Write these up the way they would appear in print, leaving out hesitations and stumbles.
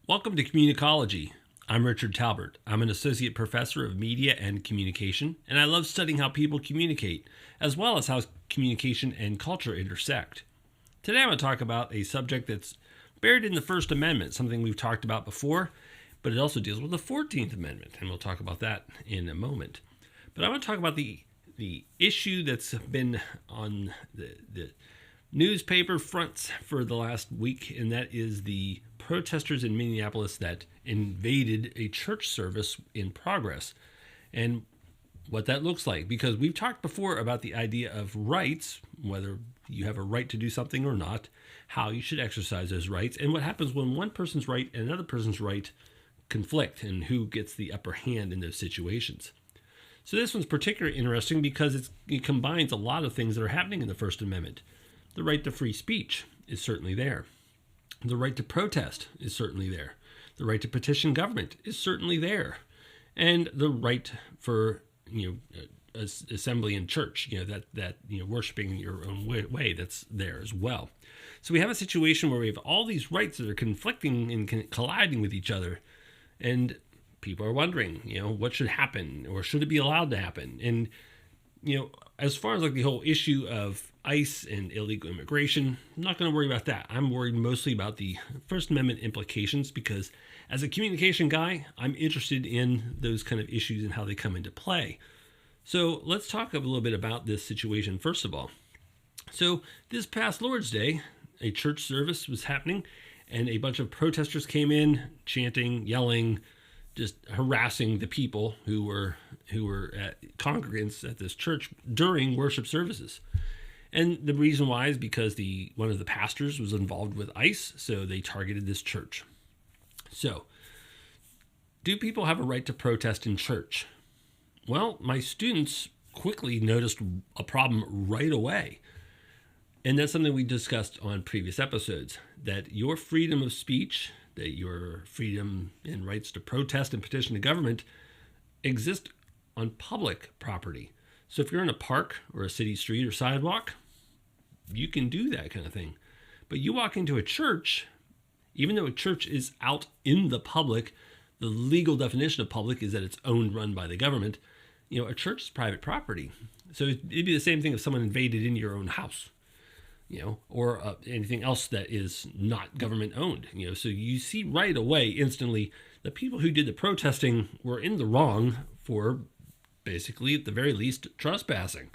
Welcome to Communicology. I'm Richard Talbert. I'm an associate professor of media and communication, and I love studying how people communicate, as well as how communication and culture intersect. Today I'm going to talk about a subject that's buried in the First Amendment, something we've talked about before, but it also deals with the 14th Amendment, and we'll talk about that in a moment. But I want to talk about the issue that's been on the newspaper fronts for the last week, and that is the protesters in Minneapolis that invaded a church service in progress, and what that looks like. Because we've talked before about the idea of rights, whether you have a right to do something or not, how you should exercise those rights, and what happens when one person's right and another person's right conflict, and who gets the upper hand in those situations. So this one's particularly interesting because it combines a lot of things that are happening in the First Amendment. The right to free speech is certainly there. The right to protest is certainly there. The right to petition government is certainly there. And the right for, assembly in church, that worshiping your own way, that's there as well. So we have a situation where we have all these rights that are conflicting and colliding with each other. And people are wondering, what should happen, or should it be allowed to happen? And, as far as like the whole issue of ICE and illegal immigration, I'm not going to worry about that. I'm worried mostly about the First Amendment implications, because as a communication guy, I'm interested in those kind of issues and how they come into play. So let's talk a little bit about this situation first of all. So this past Lord's Day, a church service was happening, and a bunch of protesters came in, chanting, yelling, just harassing the people who were congregants at this church during worship services. And the reason why is because one of the pastors was involved with ICE, so they targeted this church. So, do people have a right to protest in church? Well, my students quickly noticed a problem right away. And that's something we discussed on previous episodes, that your freedom of speech, that your freedom and rights to protest and petition the government exist on public property. So if you're in a park or a city street or sidewalk, you can do that kind of thing. But you walk into a church, even though a church is out in the public, the legal definition of public is that it's owned, run by the government. A church is private property. So it'd be the same thing if someone invaded into your own house, or anything else that is not government owned. So you see right away, instantly, the people who did the protesting were in the wrong for basically, at the very least, trespassing.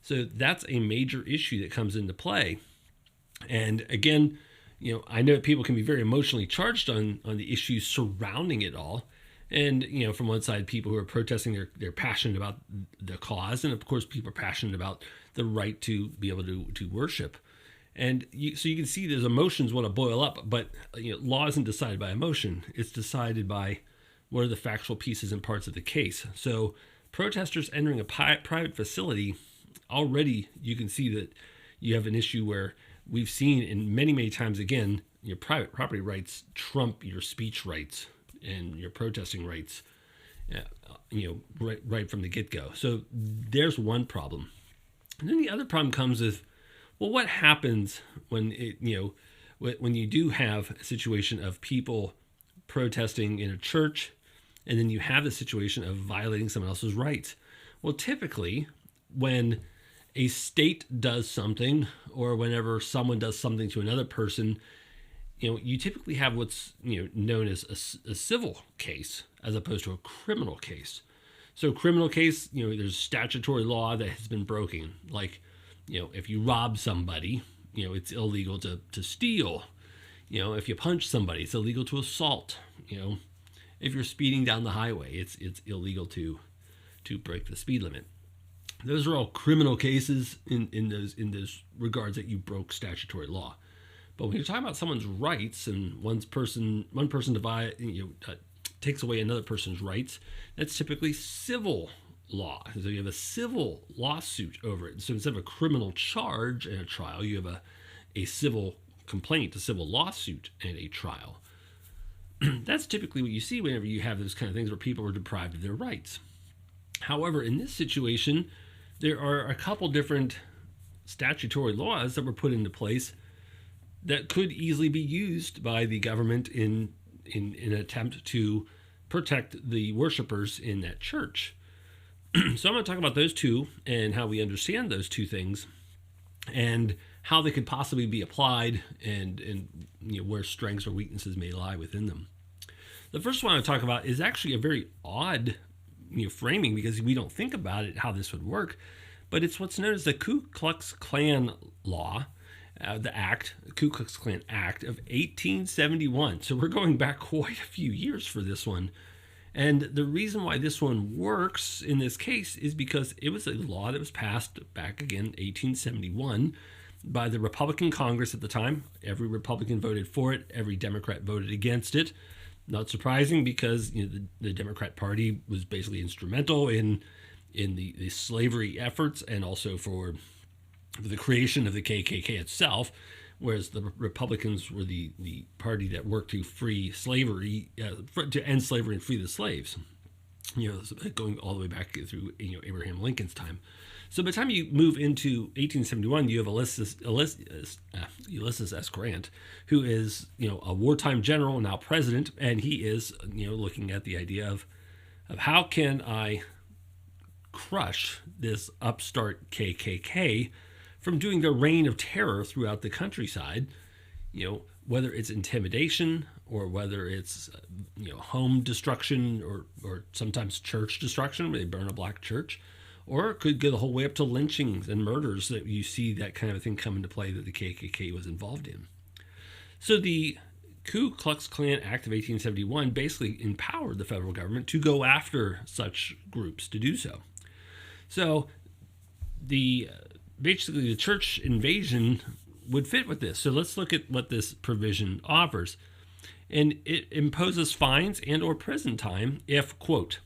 So that's a major issue that comes into play. And again, I know people can be very emotionally charged on the issues surrounding it all. And, from one side, people who are protesting, they're passionate about the cause. And of course, people are passionate about the right to be able to worship. And so you can see those emotions want to boil up, but law isn't decided by emotion. It's decided by what are the factual pieces and parts of the case. So protesters entering a private facility, already you can see that you have an issue where we've seen in many times, again, your private property rights trump your speech rights and your protesting rights, right from the get-go. So there's one problem. And then the other problem comes with, well, what happens when when you do have a situation of people protesting in a church, and then you have the situation of violating someone else's rights? Well, typically, when a state does something, or whenever someone does something to another person, you typically have what's known as a civil case as opposed to a criminal case. So criminal case, there's statutory law that has been broken. Like, if you rob somebody, it's illegal to steal. If you punch somebody, it's illegal to assault. If you're speeding down the highway, it's illegal to break the speed limit. Those are all criminal cases in those regards that you broke statutory law. But when you're talking about someone's rights, and one person takes away another person's rights, that's typically civil law. So you have a civil lawsuit over it. So instead of a criminal charge and a trial, you have a civil complaint, a civil lawsuit, and a trial. That's typically what you see whenever you have those kind of things where people are deprived of their rights. However, in this situation, there are a couple different statutory laws that were put into place that could easily be used by the government in an attempt to protect the worshipers in that church. So I'm going to talk about those two and how we understand those two things and how they could possibly be applied and where strengths or weaknesses may lie within them. The first one I want to talk about is actually a very odd framing because we don't think about it, how this would work, but it's what's known as the Ku Klux Klan law, the Ku Klux Klan Act of 1871. So we're going back quite a few years for this one. And the reason why this one works in this case is because it was a law that was passed back again, 1871, by the Republican Congress at the time. Every Republican voted for it. Every Democrat voted against it. Not surprising because the Democrat Party was basically instrumental in the slavery efforts and also for the creation of the KKK itself, whereas the Republicans were the party that worked to free slavery, to end slavery and free the slaves, going all the way back through Abraham Lincoln's time. So by the time you move into 1871, you have Ulysses S. Grant, who is a wartime general, now president, and he is looking at the idea of how can I crush this upstart KKK from doing their reign of terror throughout the countryside, whether it's intimidation or whether it's home destruction or sometimes church destruction where they burn a black church, or it could go the whole way up to lynchings and murders that you see that kind of thing come into play that the KKK was involved in. So the Ku Klux Klan Act of 1871 basically empowered the federal government to go after such groups to do so. So basically the church invasion would fit with this. So let's look at what this provision offers. And it imposes fines and or prison time if, quote,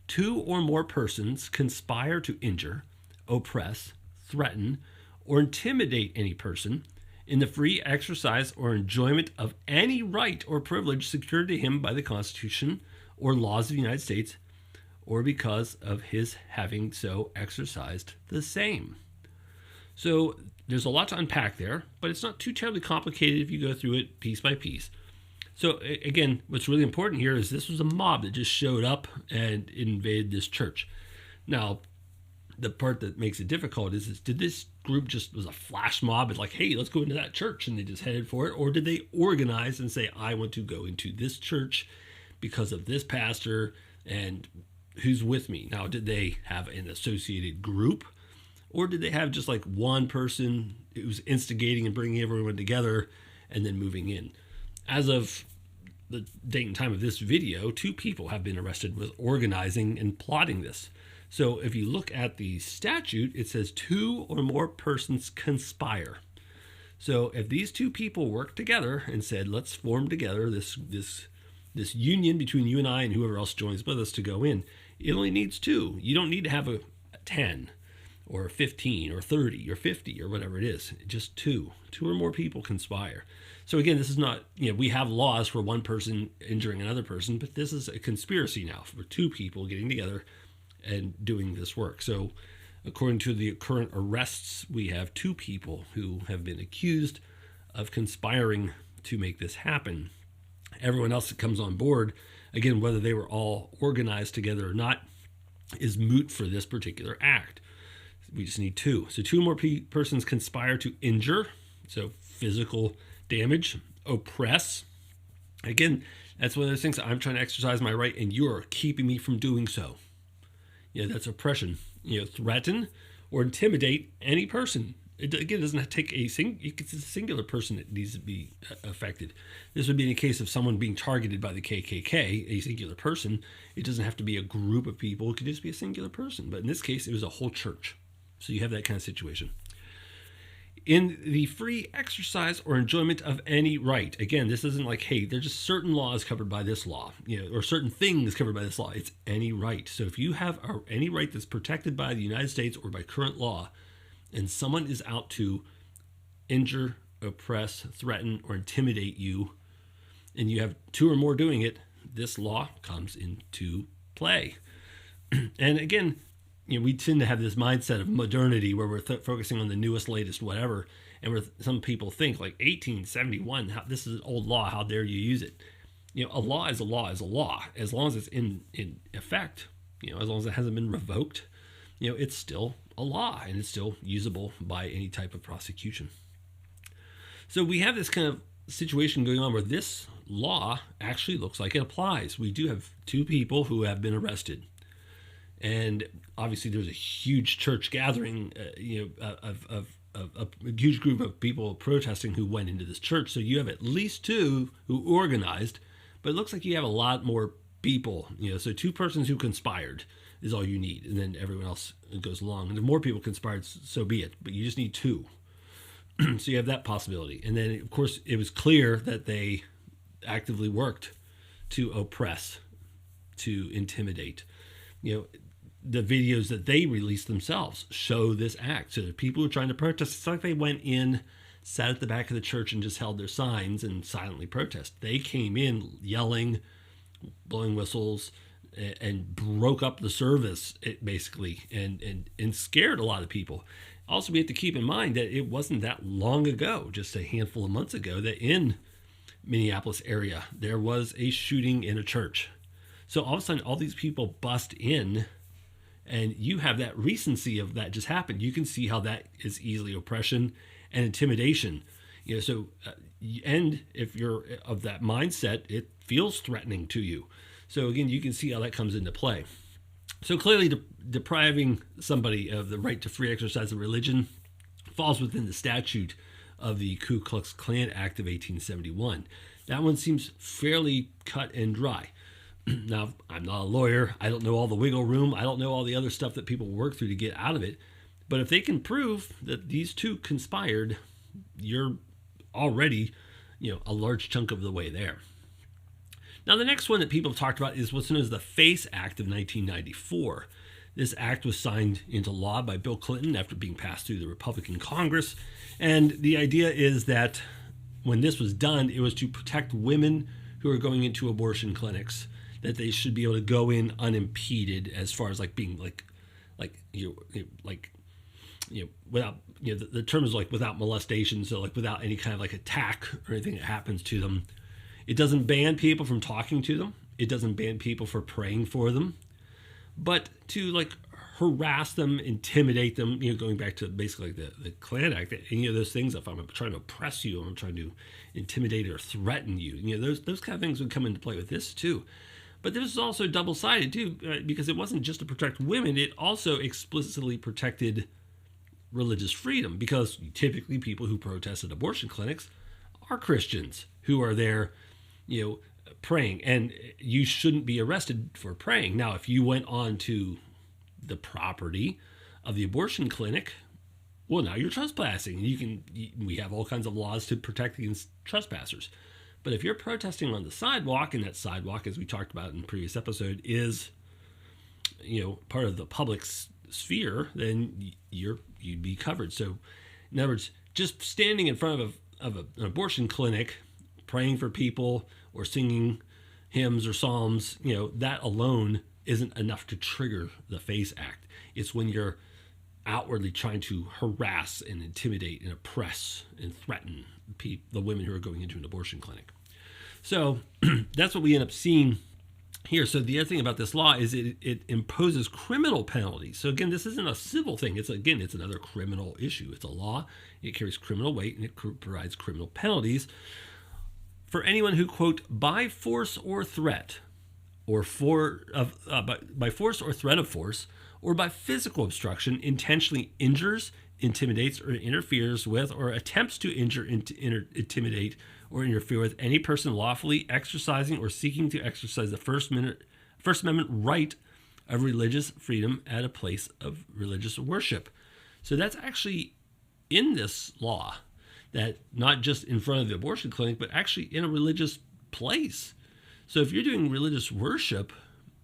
2 or more persons conspire to injure, oppress, threaten, or intimidate any person in the free exercise or enjoyment of any right or privilege secured to him by the Constitution or laws of the United States, or because of his having so exercised the same. So there's a lot to unpack there, but it's not too terribly complicated if you go through it piece by piece. So again, what's really important here is this was a mob that just showed up and invaded this church. Now, the part that makes it difficult is did this group just was a flash mob? It's like, hey, let's go into that church, and they just headed for it? Or did they organize and say, I want to go into this church because of this pastor and who's with me? Now, did they have an associated group? Or did they have just like one person who was instigating and bringing everyone together and then moving in? As of the date and time of this video, 2 people have been arrested with organizing and plotting this. So if you look at the statute, it says 2 or more persons conspire. So if these 2 people worked together and said, let's form together this union between you and I and whoever else joins with us to go in, it only needs 2. You don't need to have a 10 or 15 or 30 or 50 or whatever it is. Just 2 or more people conspire. So again, this is not, we have laws for one person injuring another person, but this is a conspiracy now for 2 people getting together and doing this work. So according to the current arrests, we have 2 people who have been accused of conspiring to make this happen. Everyone else that comes on board, again, whether they were all organized together or not, is moot for this particular act. We just need 2. So 2 more persons conspire to injure, so physical damage, oppress. Again, that's one of those things. I'm trying to exercise my right and you're keeping me from doing so. That's oppression. Threaten or intimidate any person. It doesn't take it's a singular person that needs to be affected. This would be in a case of someone being targeted by the KKK, a singular person. It doesn't have to be a group of people. It could just be a singular person. But in this case, it was a whole church. So you have that kind of situation. In the free exercise or enjoyment of any right. Again, this isn't like, hey, there's just certain laws covered by this law, or certain things covered by this law. It's any right. So if you have any right that's protected by the United States or by current law, and someone is out to injure, oppress, threaten, or intimidate you, and you have two or more doing it, this law comes into play. And again, we tend to have this mindset of modernity where we're focusing on the newest, latest, whatever, and where some people think like 1871, this is an old law, how dare you use it? A law is a law is a law. As long as it's in effect, as long as it hasn't been revoked, it's still a law and it's still usable by any type of prosecution. So we have this kind of situation going on where this law actually looks like it applies. We do have two people who have been arrested. And obviously there's a huge church gathering, of a huge group of people protesting who went into this church. So you have at least two who organized, but it looks like you have a lot more people, so two persons who conspired is all you need. And then everyone else goes along. And if more people conspired, so be it. But you just need two. So you have that possibility. And then, of course, it was clear that they actively worked to oppress, to intimidate. The videos that they released themselves show this act. So the people who are trying to protest, it's like they went in, sat at the back of the church and just held their signs and silently protest. They came in yelling, blowing whistles, and broke up the service, basically, and scared a lot of people. Also, we have to keep in mind that it wasn't that long ago, just a handful of months ago, that in Minneapolis area, there was a shooting in a church. So all of a sudden, all these people bust in, and you have that recency of that just happened. You can see how that is easily oppression and intimidation. And if you're of that mindset, it feels threatening to you. So again, you can see how that comes into play. So clearly depriving somebody of the right to free exercise of religion falls within the statute of the Ku Klux Klan Act of 1871. That one seems fairly cut and dry. Now, I'm not a lawyer. I don't know all the wiggle room. I don't know all the other stuff that people work through to get out of it. But if they can prove that these two conspired, you're already, a large chunk of the way there. Now, the next one that people have talked about is what's known as the FACE Act of 1994. This act was signed into law by Bill Clinton after being passed through the Republican Congress. And the idea is that when this was done, it was to protect women who are going into abortion clinics, that they should be able to go in unimpeded as far as being without, the term is without molestation. So without any kind of attack or anything that happens to them. It doesn't ban people from talking to them. It doesn't ban people for praying for them, but to harass them, intimidate them, going back to basically the Klan Act, any of those things. If I'm trying to oppress you, I'm trying to intimidate or threaten you, those kind of things would come into play with this too. But this is also double-sided too, because it wasn't just to protect women. It also explicitly protected religious freedom, because typically people who protest at abortion clinics are Christians who are there, praying, and you shouldn't be arrested for praying. Now, if you went on to the property of the abortion clinic, well, now you're trespassing. We have all kinds of laws to protect against trespassers. But if you're protesting on the sidewalk, and that sidewalk, as we talked about in the previous episode, is, part of the public sphere, then you'd be covered. So, in other words, just standing in front of an abortion clinic, praying for people or singing hymns or psalms, that alone isn't enough to trigger the FACE Act. It's when you're outwardly trying to harass and intimidate and oppress and threaten the women who are going into an abortion clinic. So that's what we end up seeing here. So the other thing about this law is it imposes criminal penalties. So again, this isn't a civil thing. It's another criminal issue. It's a law. It carries criminal weight, and it provides criminal penalties for anyone who, quote, by force or threat, or by force or threat of force, or by physical obstruction, intentionally injures, intimidates, or interferes with, or attempts to injure, intimidate, or interfere with any person lawfully exercising or seeking to exercise the First Amendment right of religious freedom at a place of religious worship. So that's actually in this law, that not just in front of the abortion clinic, but actually in a religious place. So if you're doing religious worship,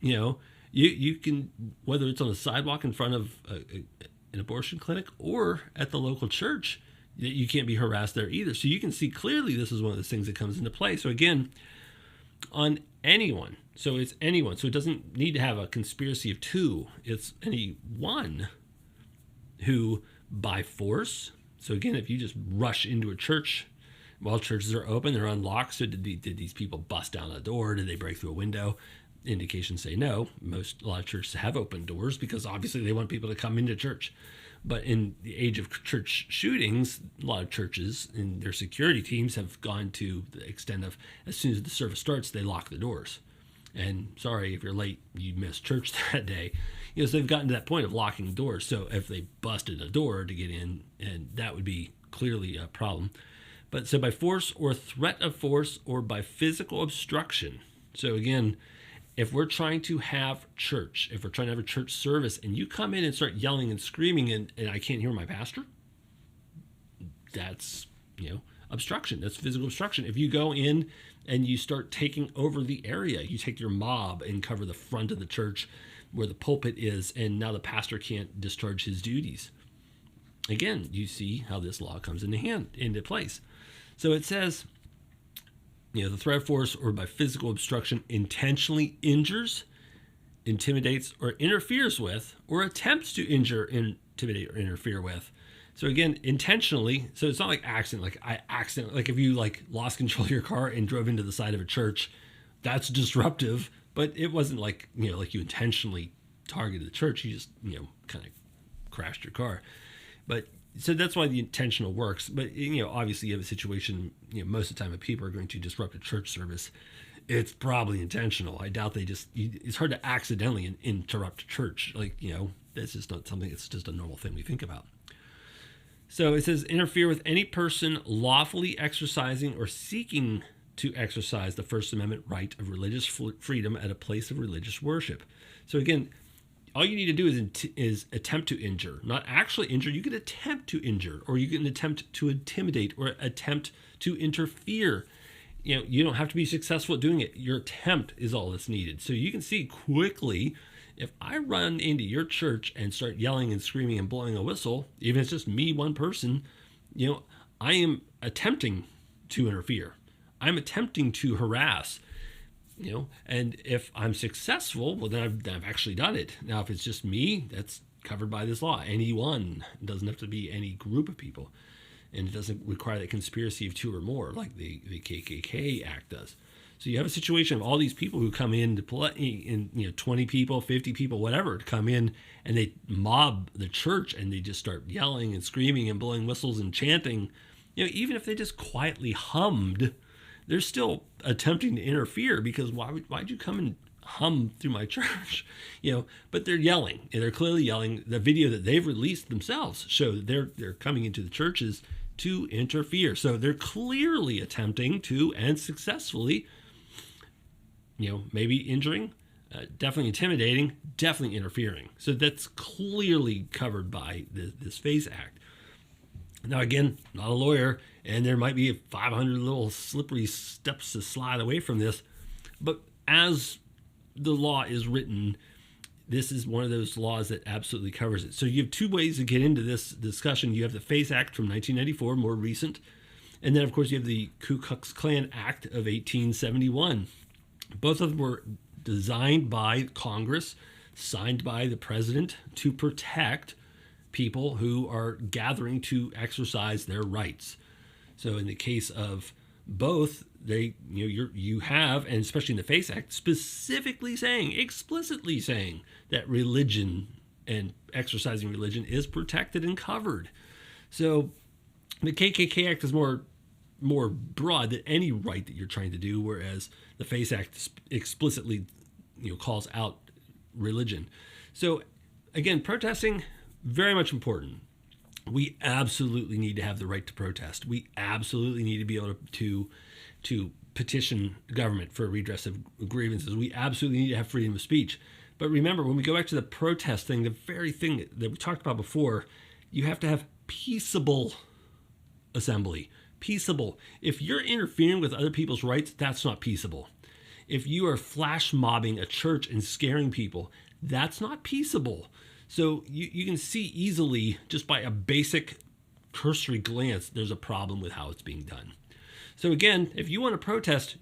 you can, whether it's on the sidewalk in front of an abortion clinic or at the local church, You can't be harassed there either. So you can see clearly this is one of those things that comes into play. So again, on anyone. So it's anyone. So it doesn't need to have a conspiracy of two. It's anyone who by force. So again, if you just rush into a church while churches are open, they're unlocked. So did these people bust down a door? Did they break through a window? Indications say no. A lot of churches have open doors because obviously they want people to come into church. But in the age of church shootings, a lot of churches and their security teams have gone to the extent of as soon as the service starts, they lock the doors. And sorry, if you're late, you missed church that day. So they've gotten to that point of locking doors. So if they busted a door to get in, and that would be clearly a problem. But so by force or threat of force or by physical obstruction. So again, if we're trying to have church, if we're trying to have a church service and you come in and start yelling and screaming and I can't hear my pastor, that's, obstruction. That's physical obstruction. If you go in and you start taking over the area, you take your mob and cover the front of the church where the pulpit is, and now the pastor can't discharge his duties. Again, you see how this law comes into place. So it says, the threat of force or by physical obstruction intentionally injures, intimidates, or interferes with, or attempts to injure, intimidate, or interfere with. So again, intentionally. So it's not like accident. Like if you lost control of your car and drove into the side of a church, that's disruptive. But it wasn't like you intentionally targeted the church. You just kind of crashed your car. But so that's why the intentional works. But obviously you have a situation. Most of the time, if people are going to disrupt a church service, it's probably intentional. I doubt they just. It's hard to accidentally interrupt church. That's just not something. It's just a normal thing we think about. So it says interfere with any person lawfully exercising or seeking to exercise the First Amendment right of religious freedom at a place of religious worship. So again, all you need to do is attempt to injure, not actually injure. You can attempt to injure, or you can attempt to intimidate, or attempt to interfere. You don't have to be successful at doing it. Your attempt is all that's needed. So you can see quickly, if I run into your church and start yelling and screaming and blowing a whistle, even if it's just me, one person, I am attempting to interfere. I'm attempting to harass. And if I'm successful, well, then I've actually done it. Now, if it's just me, that's covered by this law. Anyone. It doesn't have to be any group of people. And it doesn't require that conspiracy of two or more like the KKK Act does. So you have a situation of all these people who come in to play, and 20 people, 50 people, whatever, to come in and they mob the church and they just start yelling and screaming and blowing whistles and chanting. Even if they just quietly hummed, they're still attempting to interfere, because why'd you come and hum through my church? But they're yelling, and they're clearly yelling. The video that they've released themselves show that they're coming into the churches to interfere. So they're clearly attempting to, and successfully, maybe injuring, definitely intimidating, definitely interfering. So that's clearly covered by this FACE Act. Now, again, not a lawyer, and there might be 500 little slippery steps to slide away from this. But as the law is written, this is one of those laws that absolutely covers it. So you have two ways to get into this discussion. You have the FACE Act from 1994, more recent. And then, of course, you have the Ku Klux Klan Act of 1871. Both of them were designed by Congress, signed by the president to protect people who are gathering to exercise their rights. So in the case of both, you have, and especially in the FACE Act, explicitly saying that religion and exercising religion is protected and covered. So the KKK Act is more broad than any right that you're trying to do, whereas the FACE Act explicitly calls out religion. So again, protesting, very much important. We absolutely need to have the right to protest. We absolutely need to be able to petition government for redress of grievances. We absolutely need to have freedom of speech. But remember, when we go back to the protest thing, the very thing that we talked about before, you have to have peaceable assembly. Peaceable. If you're interfering with other people's rights, that's not peaceable. If you are flash mobbing a church and scaring people, that's not peaceable. So you can see easily, just by a basic cursory glance, there's a problem with how it's being done. So again, if you want to protest,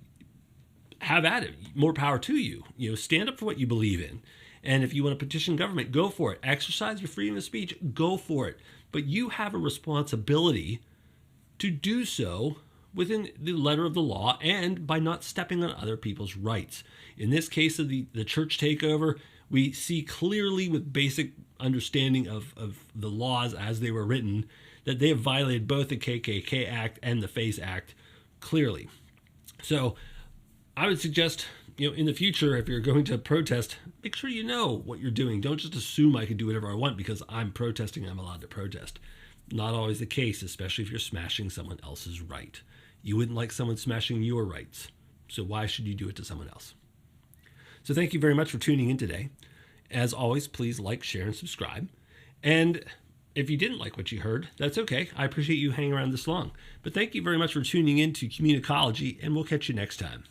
have at it. More power to you. Stand up for what you believe in. And if you want to petition government, go for it. Exercise your freedom of speech, go for it. But you have a responsibility to do so within the letter of the law and by not stepping on other people's rights. In this case of the church takeover, we see clearly with basic understanding of the laws as they were written that they have violated both the KKK Act and the FACE Act clearly. So I would suggest, in the future, if you're going to protest, make sure you know what you're doing. Don't just assume I can do whatever I want because I'm protesting, I'm allowed to protest. Not always the case, especially if you're smashing someone else's right. You wouldn't like someone smashing your rights. So why should you do it to someone else? So thank you very much for tuning in today. As always, please like, share, and subscribe. And if you didn't like what you heard, that's okay. I appreciate you hanging around this long. But thank you very much for tuning in to Communicology, and we'll catch you next time.